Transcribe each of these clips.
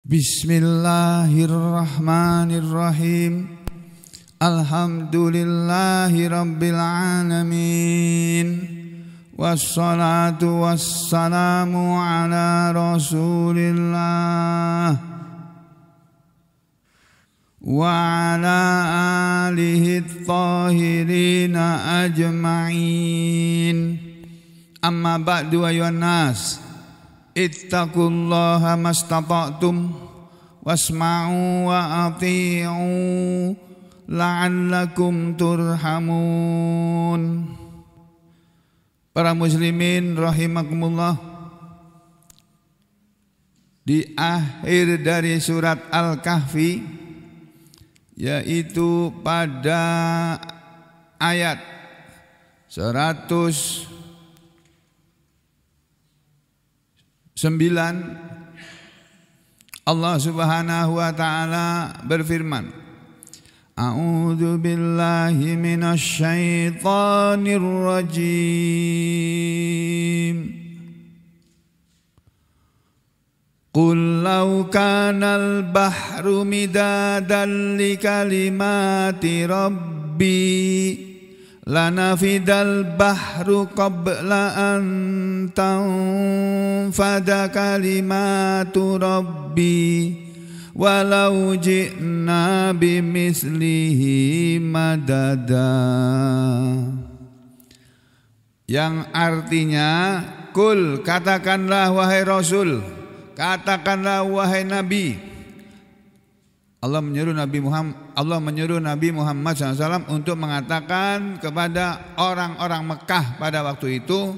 Bismillahirrahmanirrahim. Alhamdulillahi rabbil alamin. Wassalatu wassalamu ala rasulillah wa ala alihi thahirina ajma'in. Amma ba'du ayuhan nas, ittaqullaha mastata'tum wasma'u wa ati'u la'allakum turhamun. Para muslimin rahimakumullah, di akhir dari surat Al-Kahfi, yaitu pada ayat 109, Allah Subhanahu wa taala berfirman, A'udzu billahi minasy syaithanir rajim. Qul law kanal bahru midadan li kalimati rabbi lanafidal bahru qabla an tanfada kalimatu rabbi walau ji'na bimislihi madada. Yang artinya, kul, katakanlah wahai Rasul, katakanlah wahai Nabi. Allah menyuruh Nabi Muhammad SAW untuk mengatakan kepada orang-orang Mekah pada waktu itu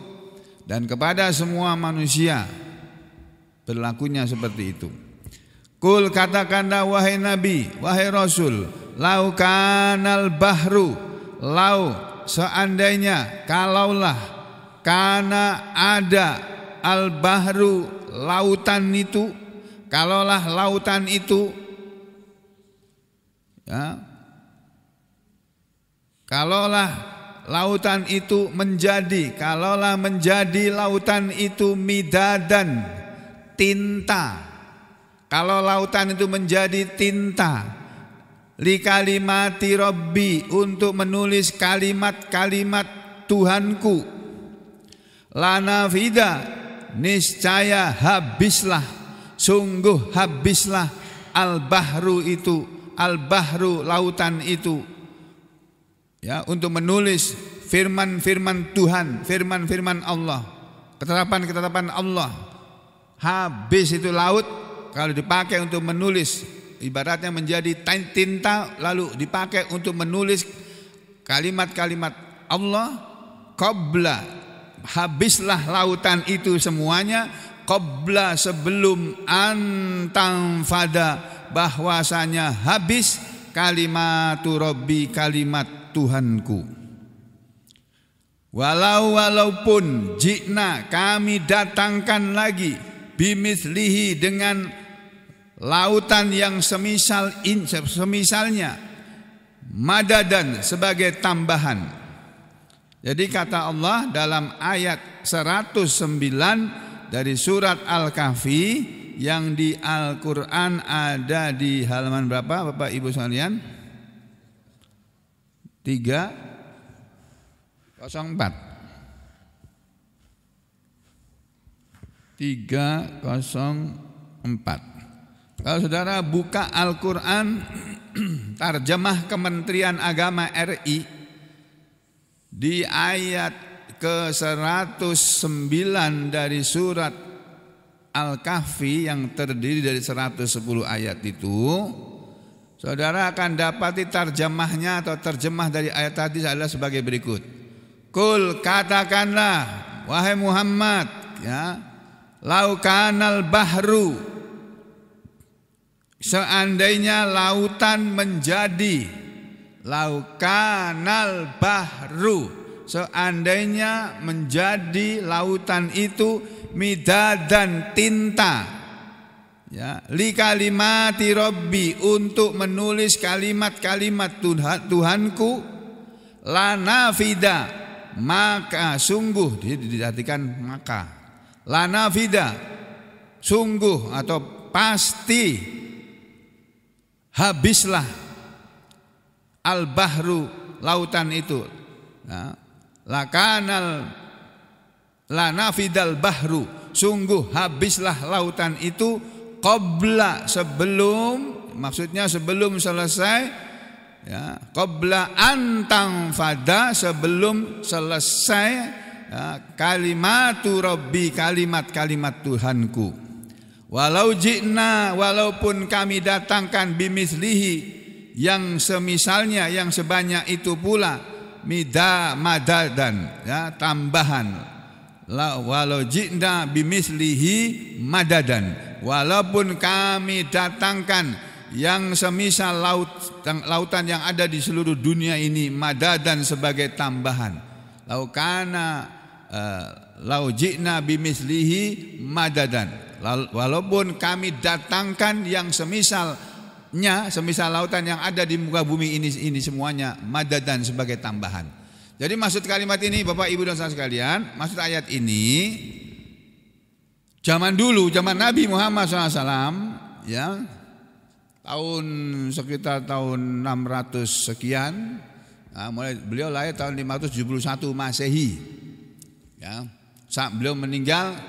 dan kepada semua manusia, berlakunya seperti itu. Kul, katakanlah wahai Nabi, wahai Rasul, lau kanal bahru, lau seandainya, kalaulah, kana ada, al bahru lautan itu, kalaulah lautan itu, ya, kalaulah lautan itu menjadi, kalaulah menjadi lautan itu midadan, tinta, kalau lautan itu menjadi tinta, li kalimati rabbi, untuk menulis kalimat-kalimat Tuhanku, lanafida, niscaya habislah, sungguh habislah al-bahru itu, al-bahru lautan itu, ya, untuk menulis firman-firman Tuhan, firman-firman Allah, ketetapan-ketetapan Allah. Habis itu laut kalau dipakai untuk menulis, ibaratnya menjadi tinta, lalu dipakai untuk menulis kalimat-kalimat Allah. Qabla, habislah lautan itu semuanya, qabla, sebelum, antang fada, bahwasanya habis, kalimatu rabbi, kalimat Tuhanku. Walaupun jikna, kami datangkan lagi, bimislihi, dengan lautan yang semisalnya, madadan, sebagai tambahan. Jadi kata Allah dalam ayat 109 dari surat Al-Kahfi, yang di Al-Quran ada di halaman berapa Bapak Ibu sekalian? 304. 304. Kalau saudara buka Al-Quran Tarjamah Kementerian Agama RI, di ayat ke-109 dari surat Al-Kahfi yang terdiri dari 110 ayat itu, saudara akan dapati tarjamahnya atau terjemah dari ayat tadi adalah sebagai berikut. Kul, katakanlah wahai Muhammad, ya, lau kanal bahru, seandainya lautan menjadi, lau kanal bahru, seandainya menjadi lautan itu midadan, tinta, ya, li kalimati rabbi, untuk menulis kalimat-kalimat Tuhanku, lanafida, maka sungguh, diartikan maka, lanafida, sungguh atau pasti habislah al-bahru, lautan itu. Nah, lakanal lanafidal bahru, sungguh habislah lautan itu qabla, sebelum, maksudnya sebelum selesai, ya, qabla antang fada, sebelum selesai, ya, kalimatu rabbi, kalimat-kalimat Tuhanku. Walau ji'na, walaupun kami datangkan bimislihi, yang semisalnya, yang sebanyak itu pula, madadan, ya, tambahan. Walau ji'na bimislihi madadan, walaupun kami datangkan yang semisal lautan yang ada di seluruh dunia ini, madadan, sebagai tambahan. Lau ji'na bimislihi madadan, walaupun kami datangkan yang semisalnya, semisal lautan yang ada di muka bumi ini semuanya, madadan, sebagai tambahan. Jadi maksud kalimat ini, Bapak Ibu dan saudara sekalian, maksud ayat ini, zaman dulu, zaman Nabi Muhammad SAW, ya, sekitar tahun 600 sekian, nah, mulai beliau lahir tahun 571 Masehi, ya, saat beliau meninggal,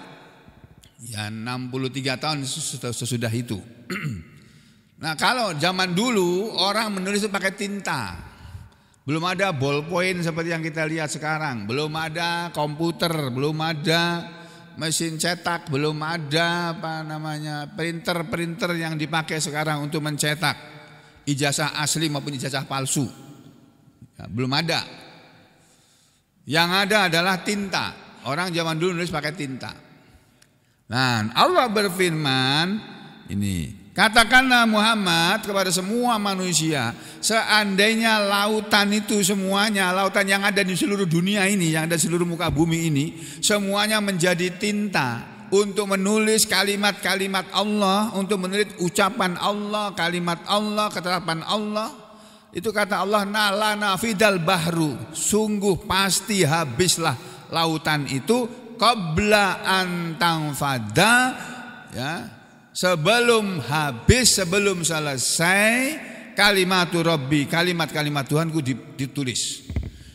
ya 63 tahun sesudah itu. Nah, kalau zaman dulu orang menulis itu pakai tinta. Belum ada ballpoint seperti yang kita lihat sekarang, belum ada komputer, belum ada mesin cetak, belum ada printer yang dipakai sekarang untuk mencetak ijazah asli maupun ijazah palsu, ya, belum ada. Yang ada adalah tinta. Orang zaman dulu nulis pakai tinta. Nah, Allah berfirman ini, katakanlah Muhammad kepada semua manusia, seandainya lautan itu semuanya, lautan yang ada di seluruh dunia ini, yang ada di seluruh muka bumi ini, semuanya menjadi tinta untuk menulis kalimat-kalimat Allah, untuk menulis ucapan Allah, kalimat Allah, ketetapan Allah. Itu kata Allah, la nafidal bahru, sungguh pasti habislah lautan itu qabla antang fada, ya, sebelum habis, sebelum selesai kalimatu rabbi, kalimat-kalimat Tuhanku ditulis.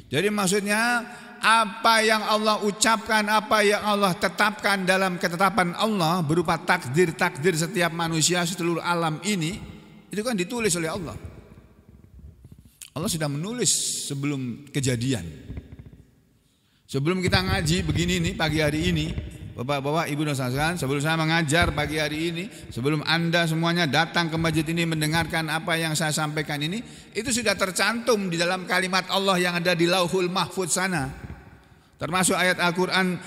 Jadi maksudnya apa yang Allah ucapkan, apa yang Allah tetapkan dalam ketetapan Allah berupa takdir-takdir setiap manusia seluruh alam ini, itu kan ditulis oleh Allah. Allah sudah menulis sebelum kejadian. Sebelum kita ngaji begini nih pagi hari ini, Bapak-bapak, Ibu dan saudara, sebelum saya mengajar pagi hari ini, sebelum Anda semuanya datang ke masjid ini mendengarkan apa yang saya sampaikan ini, itu sudah tercantum di dalam kalimat Allah yang ada di Lauhul Mahfuz sana. Termasuk ayat Al-Quran,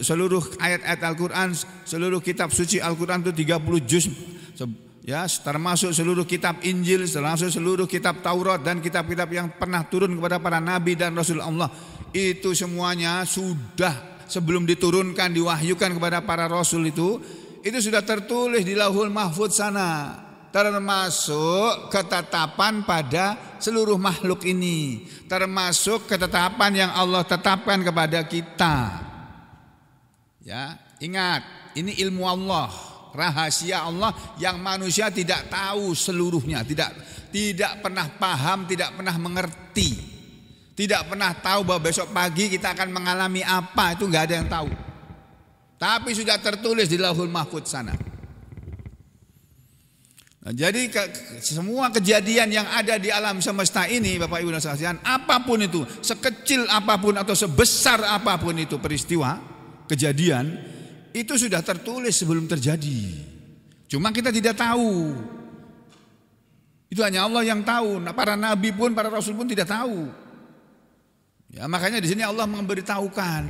seluruh ayat-ayat Al-Quran, seluruh kitab suci Al-Quran itu 30 juz, ya, termasuk seluruh kitab Injil, termasuk seluruh kitab Taurat dan kitab-kitab yang pernah turun kepada para nabi dan Rasul Allah. Itu semuanya sudah, sebelum diturunkan, diwahyukan kepada para rasul itu sudah tertulis di Lauhul Mahfuz sana, termasuk ketetapan pada seluruh makhluk ini, termasuk ketetapan yang Allah tetapkan kepada kita. Ya, ingat, ini ilmu Allah, rahasia Allah yang manusia tidak tahu seluruhnya, tidak pernah paham, tidak pernah mengerti. Tidak pernah tahu bahwa besok pagi kita akan mengalami apa, itu nggak ada yang tahu. Tapi sudah tertulis di Lauhul Mahfuz sana. Nah, jadi semua kejadian yang ada di alam semesta ini, Bapak Ibu dan saudara, apapun itu, sekecil apapun atau sebesar apapun itu peristiwa, kejadian, itu sudah tertulis sebelum terjadi. Cuma kita tidak tahu. Itu hanya Allah yang tahu. Nah, para nabi pun, para rasul pun tidak tahu. Ya, makanya di sini Allah memberitahukan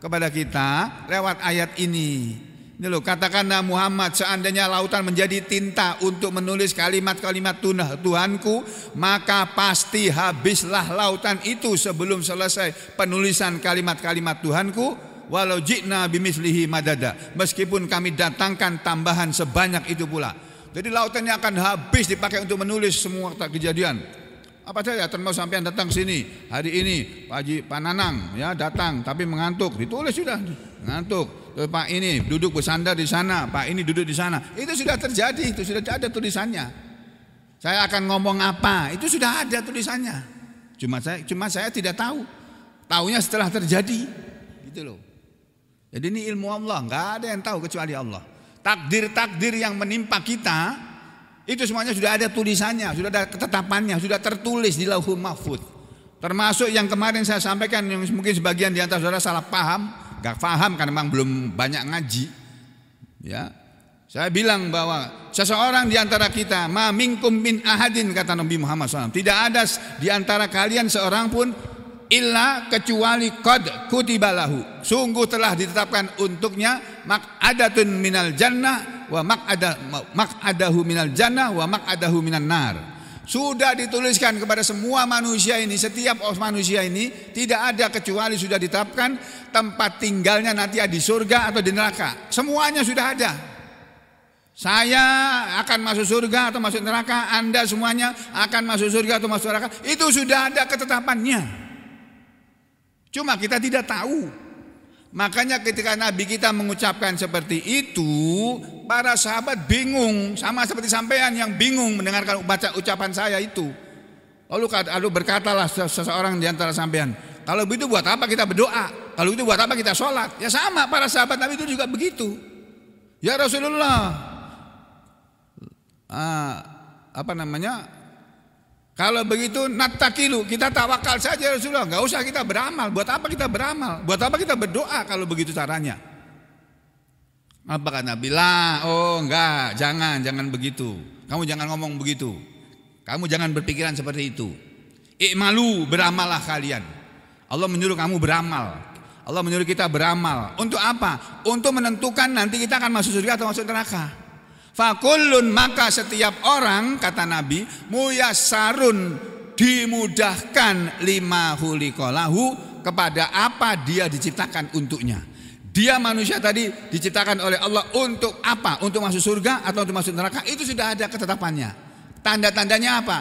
kepada kita lewat ayat ini. Ini loh, katakanlah Muhammad, seandainya lautan menjadi tinta untuk menulis kalimat-kalimat Tuhanku, maka pasti habislah lautan itu sebelum selesai penulisan kalimat-kalimat Tuhanku. Walau ji'na bimislihi madada, meskipun kami datangkan tambahan sebanyak itu pula. Jadi lautannya akan habis dipakai untuk menulis semua kejadian. Apa saja, termasuk sampai yang datang sini hari ini, Pak Nanang ya datang tapi mengantuk, ditulis sudah, mengantuk. Pak ini duduk bersandar di sana, Pak ini duduk di sana. Itu sudah terjadi, itu sudah ada tulisannya. Saya akan ngomong apa, itu sudah ada tulisannya. Cuma saya tidak tahu. Taunya setelah terjadi, gitu loh. Jadi ini ilmu Allah, nggak ada yang tahu kecuali Allah. Takdir-takdir yang menimpa kita itu semuanya sudah ada tulisannya, sudah ada ketetapannya, sudah tertulis di Lauhul Mahfuz. Termasuk yang kemarin saya sampaikan yang mungkin sebagian di antara saudara salah paham. Gak paham karena memang belum banyak ngaji. Ya, saya bilang bahwa seseorang di antara kita, ma minkum min ahadin, kata Nabi Muhammad SAW, tidak ada di antara kalian seorang pun illa kecuali qad kutibalahu, sungguh telah ditetapkan untuknya maq'adatun minal jannah wa maq'adahu minal jannah wa maq'adahu minan nar. Sudah dituliskan kepada semua manusia ini, setiap manusia ini tidak ada kecuali sudah ditetapkan tempat tinggalnya nanti di surga atau di neraka. Semuanya sudah ada. Saya akan masuk surga atau masuk neraka, Anda semuanya akan masuk surga atau masuk neraka. Itu sudah ada ketetapannya. Cuma kita tidak tahu. Makanya ketika Nabi kita mengucapkan seperti itu, para sahabat bingung, sama seperti sampean yang bingung mendengarkan baca ucapan saya itu. Lalu berkatalah seseorang di antara sampean, kalau begitu buat apa kita berdoa? Kalau itu buat apa kita sholat? Ya sama, para sahabat Nabi itu juga begitu. Ya Rasulullah, kalau begitu nattakilu, kita tawakal saja Rasulullah, nggak usah kita beramal. Buat apa kita beramal? Buat apa kita berdoa kalau begitu caranya? Apa kata Nabi? Enggak, jangan begitu. Kamu jangan ngomong begitu. Kamu jangan berpikiran seperti itu. I'malu, beramallah kalian. Allah menyuruh kamu beramal. Allah menyuruh kita beramal. Untuk apa? Untuk menentukan nanti kita akan masuk surga atau masuk neraka. Fakullun, maka setiap orang, kata Nabi, muyassarun, dimudahkan lima khuliqalahu, kepada apa dia diciptakan untuknya. Dia manusia tadi diciptakan oleh Allah untuk apa? Untuk masuk surga atau untuk masuk neraka? Itu sudah ada ketetapannya. Tanda-tandanya apa?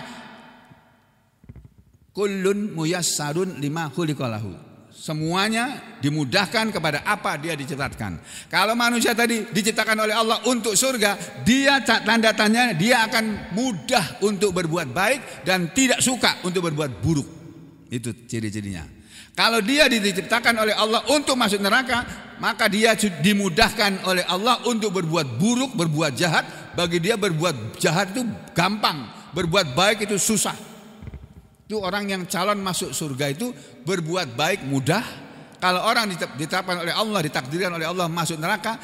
Kullun muyassarun lima khuliqalahu. Semuanya dimudahkan kepada apa dia diciptakan. Kalau manusia tadi diciptakan oleh Allah untuk surga, dia tanda-tandanya dia akan mudah untuk berbuat baik dan tidak suka untuk berbuat buruk. Itu ciri-cirinya. Kalau dia diciptakan oleh Allah untuk masuk neraka, maka dia dimudahkan oleh Allah untuk berbuat buruk, berbuat jahat. Bagi dia berbuat jahat itu gampang, berbuat baik itu susah. Itu orang yang calon masuk surga itu berbuat baik mudah. Kalau orang ditetapkan oleh Allah, ditakdirkan oleh Allah masuk neraka,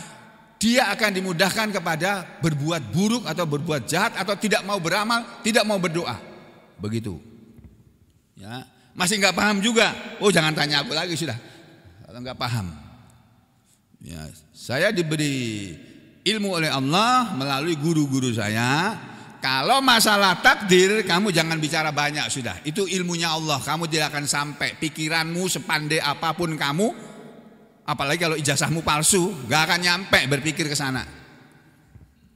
dia akan dimudahkan kepada berbuat buruk atau berbuat jahat atau tidak mau beramal, tidak mau berdoa. Begitu. Ya, masih nggak paham juga? Oh, jangan tanya aku lagi sudah. Kalau nggak paham. Ya, saya diberi ilmu oleh Allah melalui guru-guru saya. Kalau masalah takdir, kamu jangan bicara banyak sudah. Itu ilmunya Allah. Kamu tidak akan sampai. Pikiranmu sepandai apapun kamu, apalagi kalau ijazahmu palsu, gak akan nyampe berpikir ke sana.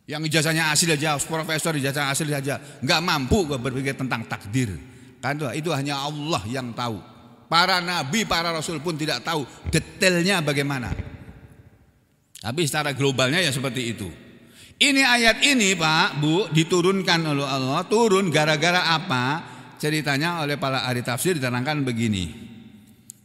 Yang ijazahnya asli aja, profesor ijazah asli aja, gak mampu berpikir tentang takdir. Karena itu hanya Allah yang tahu. Para nabi, para rasul pun tidak tahu detailnya bagaimana. Tapi secara globalnya ya seperti itu. Ini ayat ini Pak, Bu, diturunkan oleh Allah. Turun gara-gara apa? Ceritanya oleh para ahli tafsir diterangkan begini.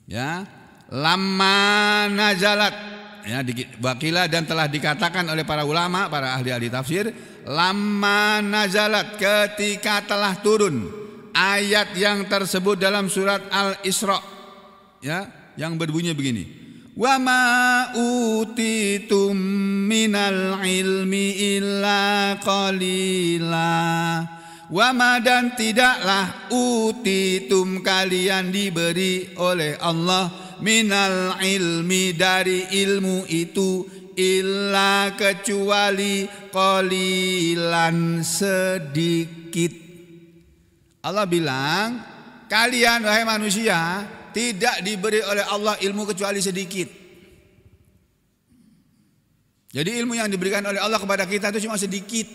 Ya, lamma nazalat. Ya, wakila dan telah dikatakan oleh para ulama, para ahli-ahli tafsir, lamma nazalat, ketika telah turun ayat yang tersebut dalam surat Al-Isra. Ya, yang berbunyi begini. Wa ma utitum minal ilmi illa qalila. Wa ma, dan tidaklah utitum, kalian diberi oleh Allah, minal ilmi, dari ilmu itu, illa, kecuali qalilan, sedikit. Allah bilang, kalian wahai manusia tidak diberi oleh Allah ilmu kecuali sedikit. Jadi ilmu yang diberikan oleh Allah kepada kita itu cuma sedikit.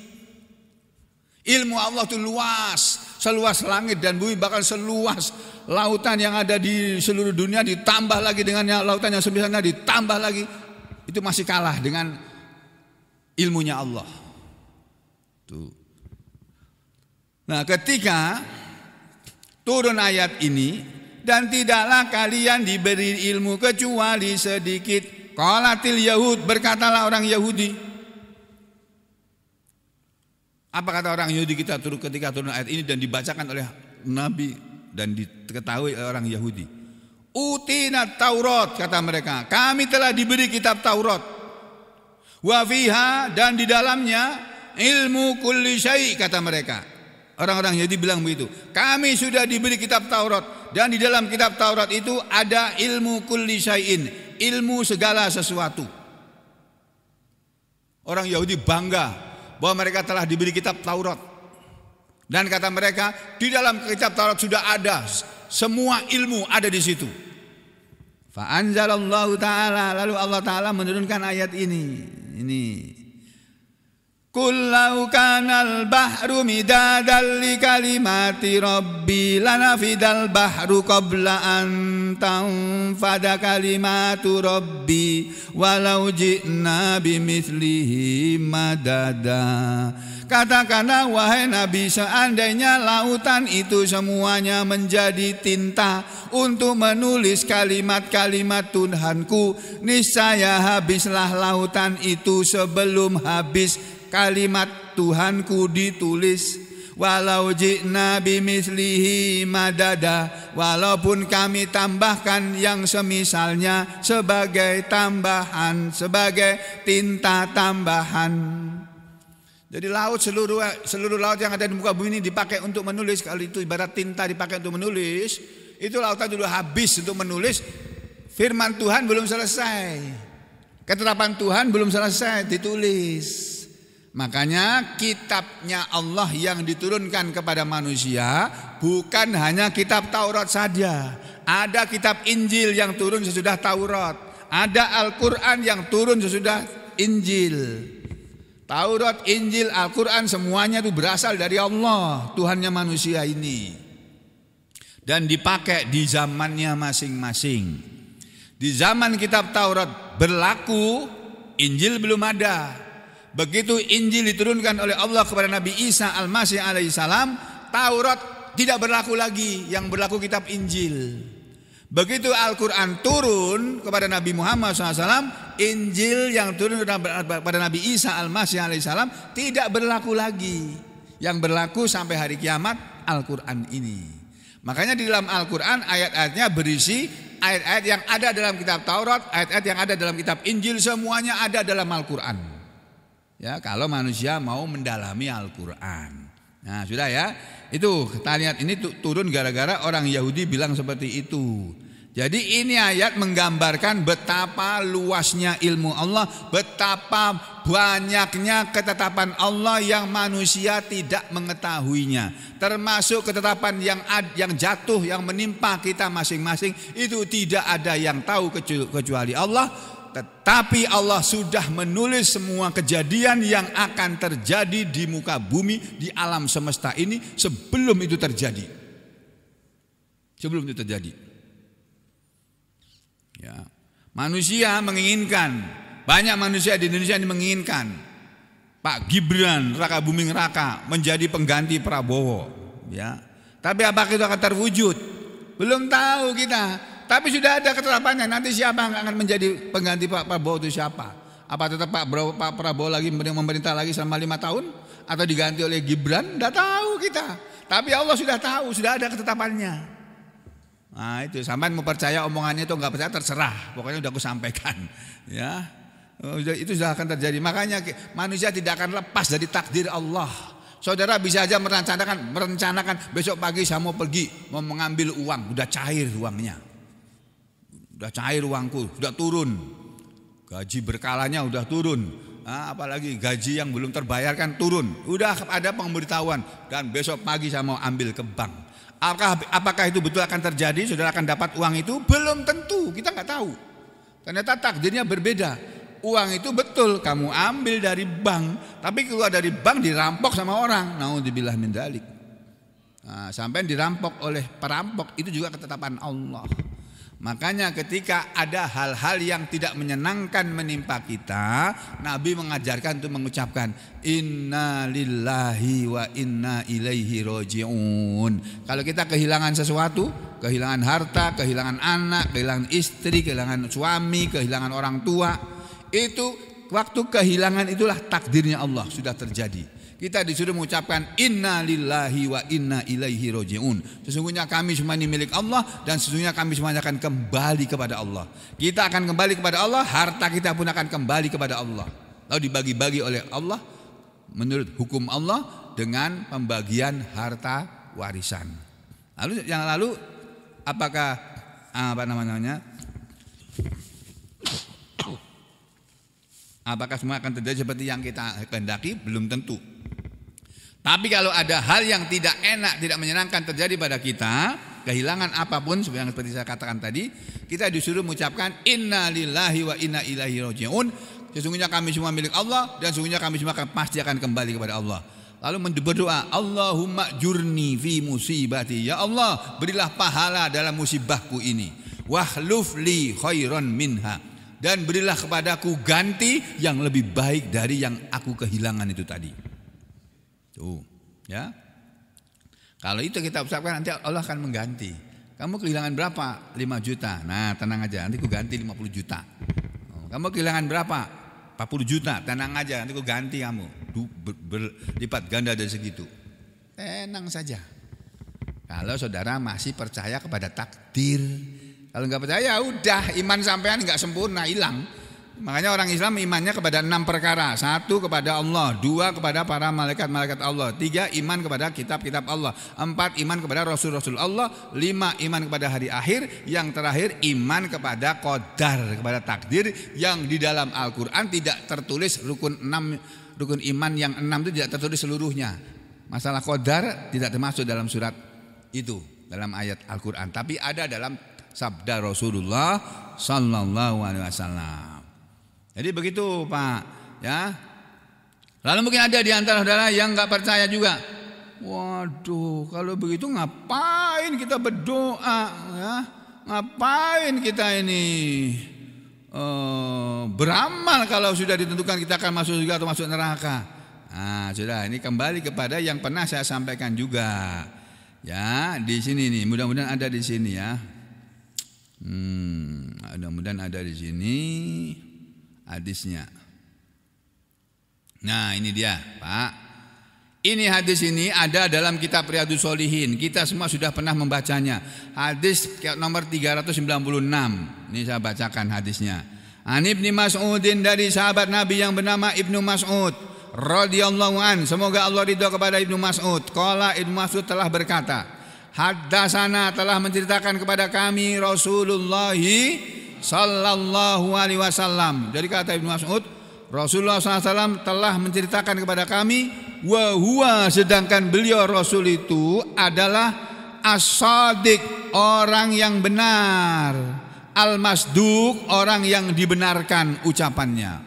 Ilmu Allah itu luas, seluas langit dan bumi, bahkan seluas lautan yang ada di seluruh dunia, ditambah lagi dengan lautan yang sebesarnya, ditambah lagi. itu masih kalah dengan ilmunya Allah. Tuh. Nah, ketika turun ayat ini, dan tidaklah kalian diberi ilmu kecuali sedikit. Qalatil Yahud, berkatalah orang Yahudi. Apa kata orang Yahudi ketika turun ayat ini dan dibacakan oleh Nabi dan diketahui oleh orang Yahudi? Utina Taurat, kata mereka, kami telah diberi kitab Taurat. Wa fiha, dan di dalamnya ilmu kulli syai', kata mereka. Orang-orang Yahudi bilang begitu. Kami sudah diberi kitab Taurat, dan di dalam kitab Taurat itu ada ilmu kulli syai'in, ilmu segala sesuatu. Orang Yahudi bangga bahwa mereka telah diberi kitab Taurat. Dan kata mereka, di dalam kitab Taurat sudah ada semua ilmu ada di situ. Fa anzalallahu ta'ala, lalu Allah Ta'ala menurunkan ayat ini. Qul law kanal bahru midadan li kalimati rabbi lanafidal bahru qabla an tanfada kalimatu rabbi walau ji'na bimithlihi madada. Katakanlah wahai Nabi, seandainya lautan itu semuanya menjadi tinta untuk menulis kalimat-kalimat Tuhanku, niscaya habislah lautan itu sebelum habis kalimat Tuhanku ditulis. Walau ji'na bimithlihi madada, walaupun kami tambahkan yang semisalnya sebagai tambahan, sebagai tinta tambahan. Jadi laut, seluruh laut yang ada di muka bumi ini dipakai untuk menulis. Kalau itu ibarat tinta dipakai untuk menulis, itu lautan dulu habis untuk menulis. Firman Tuhan belum selesai, ketetapan Tuhan belum selesai ditulis. Makanya kitabnya Allah yang diturunkan kepada manusia bukan hanya kitab Taurat saja. Ada kitab Injil yang turun sesudah Taurat. Ada Al-Quran yang turun sesudah Injil. Taurat, Injil, Al-Quran semuanya itu berasal dari Allah, Tuhannya manusia ini. Dan dipakai di zamannya masing-masing. Di zaman kitab Taurat berlaku, Injil belum ada. Begitu Injil diturunkan oleh Allah kepada Nabi Isa Al-Masih alaihissalam, Taurat tidak berlaku lagi, yang berlaku kitab Injil. Begitu Al-Quran turun kepada Nabi Muhammad SAW, Injil yang turun kepada Nabi Isa Al-Masih alaihissalam tidak berlaku lagi. Yang berlaku sampai hari kiamat Al-Quran ini. Makanya di dalam Al-Quran ayat-ayatnya berisi ayat-ayat yang ada dalam kitab Taurat, ayat-ayat yang ada dalam kitab Injil, semuanya ada dalam Al-Quran. Ya, kalau manusia mau mendalami Al-Quran. Nah, sudah ya. Itu kita lihat ini turun gara-gara orang Yahudi bilang seperti itu. Jadi ini ayat menggambarkan betapa luasnya ilmu Allah, betapa banyaknya ketetapan Allah yang manusia tidak mengetahuinya. Termasuk ketetapan yang jatuh, yang menimpa kita masing-masing, itu tidak ada yang tahu kecuali Allah. Tetapi Allah sudah menulis semua kejadian yang akan terjadi di muka bumi, di alam semesta ini sebelum itu terjadi. Sebelum itu terjadi. Ya. Manusia menginginkan, banyak manusia di Indonesia ini menginginkan Pak Gibran Raka Buming Raka menjadi pengganti Prabowo. Ya. Tapi apakah itu akan terwujud? Belum tahu kita. Tapi sudah ada ketetapannya, nanti siapa yang akan menjadi pengganti Pak Prabowo itu siapa? Apa tetap Pak Prabowo lagi memerintah lagi selama 5 tahun? Atau diganti oleh Gibran? Tidak tahu kita. Tapi Allah sudah tahu, sudah ada ketetapannya. Nah itu, sampai mau percaya omongannya itu nggak percaya terserah. Pokoknya sudah aku sampaikan. Ya, itu sudah akan terjadi. Makanya manusia tidak akan lepas dari takdir Allah. Saudara bisa aja merencanakan besok pagi saya mau pergi, mau mengambil uang, udah cair uangnya. Sudah cair uangku, sudah turun. Gaji berkalanya sudah turun. Nah, apalagi gaji yang belum terbayarkan turun. Sudah ada pemberitahuan dan besok pagi saya mau ambil ke bank. Apakah itu betul akan terjadi? Saudara akan dapat uang itu? Belum tentu, kita nggak tahu. Ternyata takdirnya berbeda. Uang itu betul kamu ambil dari bank, tapi keluar dari bank dirampok sama orang. Naudzubillah min dzalik. Nah, sampai dirampok oleh perampok, itu juga ketetapan Allah. Makanya ketika ada hal-hal yang tidak menyenangkan menimpa kita, Nabi mengajarkan untuk mengucapkan inna lillahi wa inna ilaihi raji'un. Kalau kita kehilangan sesuatu, kehilangan harta, kehilangan anak, kehilangan istri, kehilangan suami, kehilangan orang tua, itu waktu kehilangan itulah takdirnya Allah sudah terjadi. Kita disuruh mengucapkan inna lillahi wa inna ilaihi raji'un. Sesungguhnya kami semua ini milik Allah dan sesungguhnya kami semuanya akan kembali kepada Allah. Kita akan kembali kepada Allah, harta kita pun akan kembali kepada Allah. Lalu dibagi-bagi oleh Allah menurut hukum Allah dengan pembagian harta warisan. Lalu yang lalu apakah apakah semua akan terjadi seperti yang kita kehendaki? Belum tentu. Tapi kalau ada hal yang tidak enak, tidak menyenangkan terjadi pada kita, kehilangan apapun seperti saya katakan tadi, kita disuruh mengucapkan inna lillahi wa inna ilaihi raji'un. Sesungguhnya kami semua milik Allah dan sesungguhnya kami semua pasti akan kembali kepada Allah. Lalu berdoa, Allahumma jurni fi musibati. Ya Allah, berilah pahala dalam musibahku ini. Wahluf li khairan minha. Dan berilah kepadaku ganti yang lebih baik dari yang aku kehilangan itu tadi. Tuh, ya. Kalau itu kita ucapkan nanti Allah akan mengganti. Kamu kehilangan berapa? 5 juta. Nah, tenang aja, nanti aku ganti 50 juta. Kamu kehilangan berapa? 40 juta. Tenang aja, nanti aku ganti kamu. Berlipat ganda dari segitu. Tenang saja. Kalau saudara masih percaya kepada takdir. Kalau enggak percaya, udah iman sampean enggak sempurna, hilang. Makanya orang Islam imannya kepada 6 perkara. 1 kepada Allah, 2 kepada para malaikat-malaikat Allah, 3 iman kepada kitab-kitab Allah, 4 iman kepada rasul-rasul Allah, 5 iman kepada hari akhir, yang terakhir iman kepada qadar, kepada takdir yang di dalam Al-Qur'an tidak tertulis rukun iman yang 6 itu tidak tertulis seluruhnya. Masalah qadar tidak termasuk dalam surat itu, dalam ayat Al-Qur'an, tapi ada dalam sabda Rasulullah sallallahu alaihi wasallam. Jadi begitu Pak, ya. Lalu mungkin ada di antara saudara yang nggak percaya juga. Waduh, kalau begitu ngapain kita berdoa, ya? Ngapain kita ini beramal kalau sudah ditentukan kita akan masuk surga atau masuk neraka? Nah, sudah ini kembali kepada yang pernah saya sampaikan juga, ya di sini nih. Mudah-mudahan ada di sini ya. Mudah-mudahan ada di sini. Hadisnya. Nah ini dia Pak. Ini hadis ini ada dalam kitab Riyadhus Shalihin. Kita semua sudah pernah membacanya. Hadis nomor 396. Ini saya bacakan hadisnya. An Ibnu Mas'udin, dari sahabat Nabi yang bernama Ibnu Mas'ud radhiyallahu an. Semoga Allah ridha kepada Ibnu Mas'ud. Qala, Ibnu Mas'ud telah berkata, Haddasana, telah menceritakan kepada kami Rasulullah sallallahu alaihi wasallam. Jadi kata Ibnu Mas'ud, Rasulullah SAW telah menceritakan kepada kami, wa huwa, sedangkan beliau Rasul itu adalah as-sadiq, orang yang benar, al-masduq, orang yang dibenarkan ucapannya.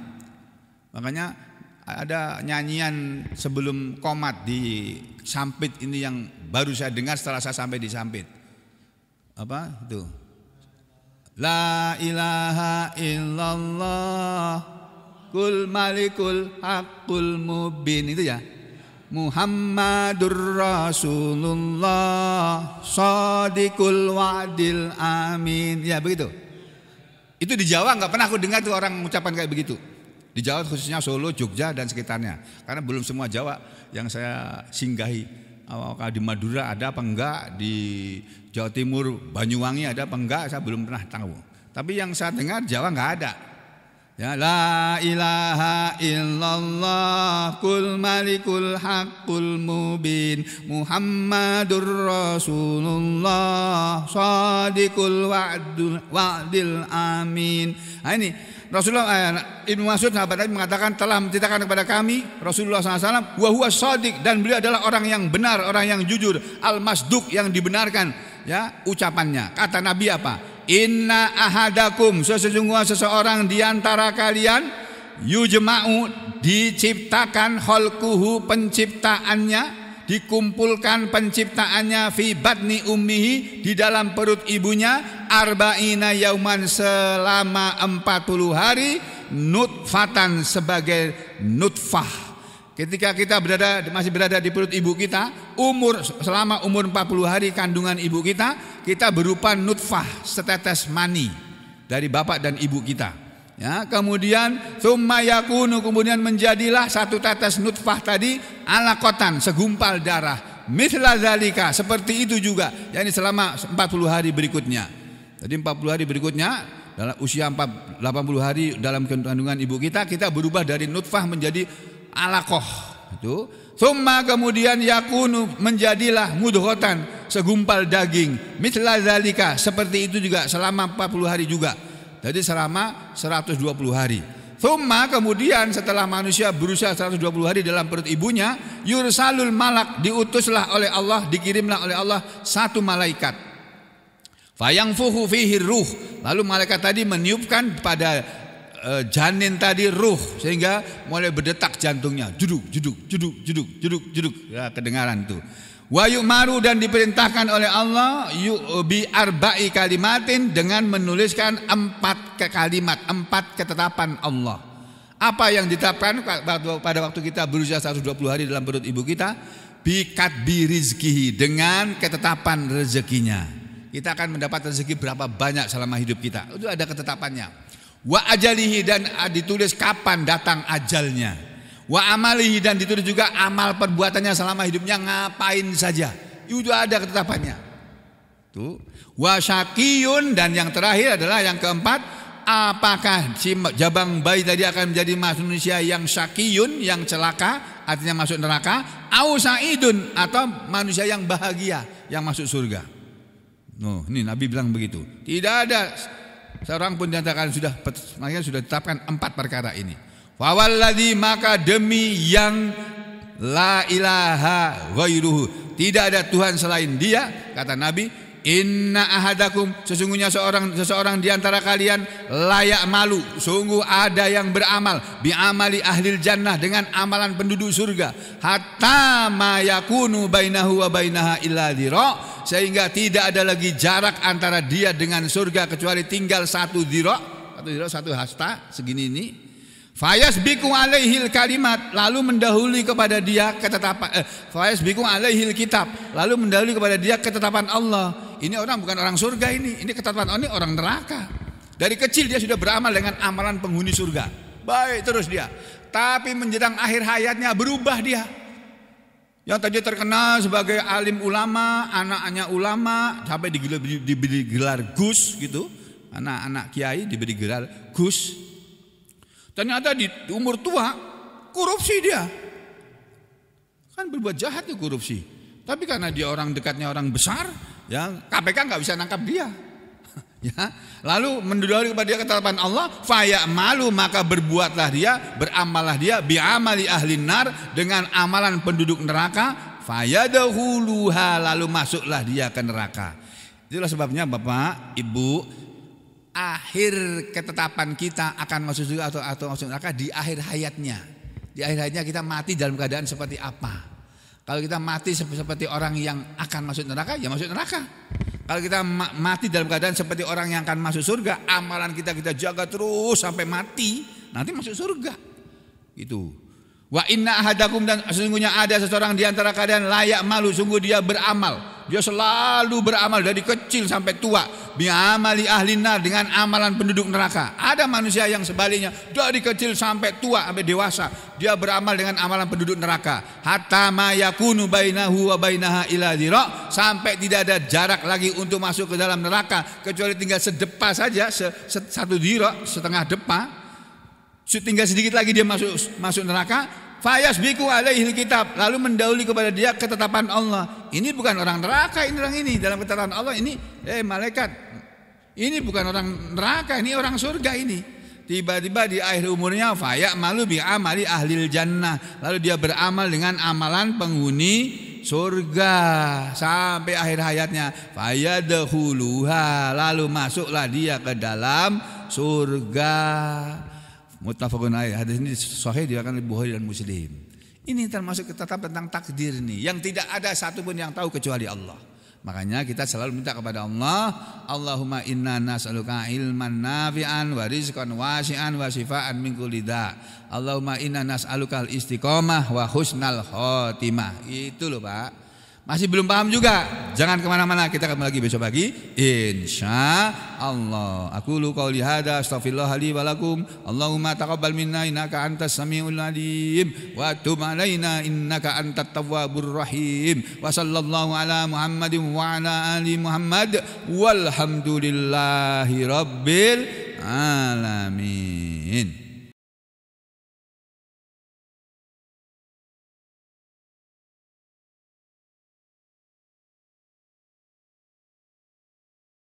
Makanya ada nyanyian sebelum qomat di Sampit ini yang baru saya dengar setelah saya sampai di Sampit. Apa itu? La ilaha illallah kul malikul haqqul mubin, itu ya. Muhammadur Rasulullah shadiqul wa'dil amin. Ya begitu. Itu di Jawa nggak pernah aku dengar tuh orang mengucapkan kayak begitu. Di Jawa khususnya Solo, Jogja dan sekitarnya. Karena belum semua Jawa yang saya singgahi. Apakah di Madura ada apa enggak, di Jawa Timur Banyuwangi ada apa enggak, saya belum pernah tahu. Tapi yang saya dengar Jawa enggak ada. Ya, la ilaha illallah kul malikul haqqul mubin Muhammadur Rasulullah shadiqul wa'dil amin. Nah ini Rasulullah, Ibnu Mas'ud sahabat Nabi mengatakan telah menceritakan kepada kami Rasulullah SAW, wa huwa shadiq, dan beliau adalah orang yang benar, orang yang jujur, al-masduq, yang dibenarkan ya ucapannya. Kata Nabi apa? Inna ahadakum, sesungguhnya seseorang di antara kalian, yujma'u, diciptakan, khalquhu, penciptaannya, dikumpulkan penciptaannya fi batni ummihi di dalam perut ibunya arba'ina yauman selama 40 hari nutfatan sebagai nutfah. Ketika kita masih berada di perut ibu kita, selama umur 40 hari kandungan ibu kita berupa nutfah, setetes mani dari bapak dan ibu kita. Ya, kemudian tsumma yakunu, kemudian menjadilah satu tetes nutfah tadi alaqatan, segumpal darah. Mithla zalika, seperti itu juga. Yani selama 40 hari berikutnya. Jadi 40 hari berikutnya dalam usia 80 hari dalam kandungan ibu kita berubah dari nutfah menjadi alaqah. Itu. Tsumma kemudian yakunu, menjadilah mudghatan, segumpal daging. Mithla zalika, seperti itu juga selama 40 hari juga. Jadi selama 120 hari. Tsumma kemudian setelah manusia berusia 120 hari dalam perut ibunya, yursalul malak, diutuslah oleh Allah, dikirimlah oleh Allah satu malaikat. Fayangfuhu fihi ruh, lalu malaikat tadi meniupkan pada janin tadi ruh, sehingga mulai berdetak jantungnya, jeduk jeduk jeduk jeduk jeduk jeduk, ya kedengaran tuh. Wa yu'maru, dan diperintahkan oleh Allah bi arba'i kalimatin, dengan menuliskan 4 kalimat, 4 ketetapan Allah. Apa yang ditetapkan pada waktu kita berusia 120 hari dalam perut ibu kita? Bi katbi rizkihi, dengan ketetapan rezekinya. Kita akan mendapat rezeki berapa banyak selama hidup kita. Itu ada ketetapannya. Wa ajalihi, dan ditulis kapan datang ajalnya. Wa amalihi, dan ditulis juga amal perbuatannya selama hidupnya ngapain saja. Itu ada ketetapannya. Tuh. Wa syaqiyun, dan yang terakhir adalah yang keempat, apakah si jabang bayi tadi akan menjadi manusia yang syaqiyun, yang celaka, artinya masuk neraka, au sa'idun, atau manusia yang bahagia, yang masuk surga. Ini Nabi bilang begitu. Tidak ada seorang pun di antara kalian sudah ditetapkan 4 perkara ini. Fawalladzi, maka demi yang la ilaha ghairuhu, tidak ada Tuhan selain Dia, kata Nabi, inna ahadakum, sesungguhnya seseorang di antara kalian layak malu, sungguh ada yang beramal bi amali ahlil jannah, dengan amalan penduduk surga, hatta ma yakunu bainahu wa bainaha illa dhira, sehingga tidak ada lagi jarak antara dia dengan surga kecuali tinggal 1 dhira, 1 hasta segini ini. Fayasbiqu alaihil kalimat, lalu mendahului kepada dia ketetapan fayasbiqu alaihil kitab, lalu mendahului kepada dia ketetapan Allah. Ini orang bukan orang surga, ini ketetapan Allah, ini orang neraka. Dari kecil dia sudah beramal dengan amalan penghuni surga, baik terus dia. Tapi menjelang akhir hayatnya berubah dia. Yang tadi terkenal sebagai alim ulama, anaknya ulama, sampai diberi gelar Gus gitu. Anak-anak kiai diberi gelar Gus. Ternyata di umur tua korupsi dia. Kan berbuat jahat tuh korupsi. Tapi karena dia orang dekatnya orang besar, ya KPK nggak bisa nangkap dia. Ya, lalu mendahului kepada dia ketetapan Allah, fayamalu, maka berbuatlah dia, beramallah dia bi amali ahlin nar, dengan amalan penduduk neraka, fayadkhuluha, lalu masuklah dia ke neraka. Itulah sebabnya Bapak, Ibu, akhir ketetapan kita akan masuk surga atau masuk neraka di akhir hayatnya. Di akhir hayatnya kita mati dalam keadaan seperti apa? Kalau kita mati seperti orang yang akan masuk neraka, ya masuk neraka. Kalau kita mati dalam keadaan seperti orang yang akan masuk surga, amalan kita jaga terus sampai mati, nanti masuk surga. Itu. Wa inna ahadakum, dan sesungguhnya ada seseorang di antara kalian layak malu, sungguh dia beramal. Dia selalu beramal dari kecil sampai tua, bi amali ahlin nar, dengan amalan penduduk neraka. Ada manusia yang sebaliknya, dari kecil sampai tua, sampai dewasa, dia beramal dengan amalan penduduk neraka. Hatta ma yakunu bainahu wa bainaha illa dhira, sampai tidak ada jarak lagi untuk masuk ke dalam neraka kecuali tinggal sedepa saja, 1 dhira, setengah depa. Tinggal sedikit lagi dia masuk neraka. Fayasbiqu alaihil kitab, lalu mendahului kepada dia ketetapan Allah. Ini bukan orang neraka, ini orang ini dalam ketetapan Allah ini malaikat. Ini bukan orang neraka, ini orang surga ini. Tiba-tiba di akhir umurnya fayamalu bi amali ahlil jannah, lalu dia beramal dengan amalan penghuni surga sampai akhir hayatnya. Fayadkhuluha, lalu masuklah dia ke dalam surga. Muttafaqun alaih. Hadis ini sahih diriwayatkan oleh Bukhari dan Muslim. Ini termasuk tetap tentang takdir nih, yang tidak ada satupun yang tahu kecuali Allah. Makanya kita selalu minta kepada Allah, Allahumma inna nas'aluka ilman nafi'an wa rizqan wasi'an wa shifaan min kulli da'. Allahumma inna nas'aluka al-istiqamah wa husnal khotimah. Itu loh Pak. Masih belum paham juga? Jangan kemana-mana, kita ketemu lagi besok pagi insya Allah. Aku lu qauli hada astaghfirullah li wa lakum. Allahumma taqabbal minna innaka antas samiul alim wa tub alaina innaka antat tawwabur rahim. Wa sallallahu ala Muhammadin wa ala ali Muhammad walhamdulillahi rabbil alamin.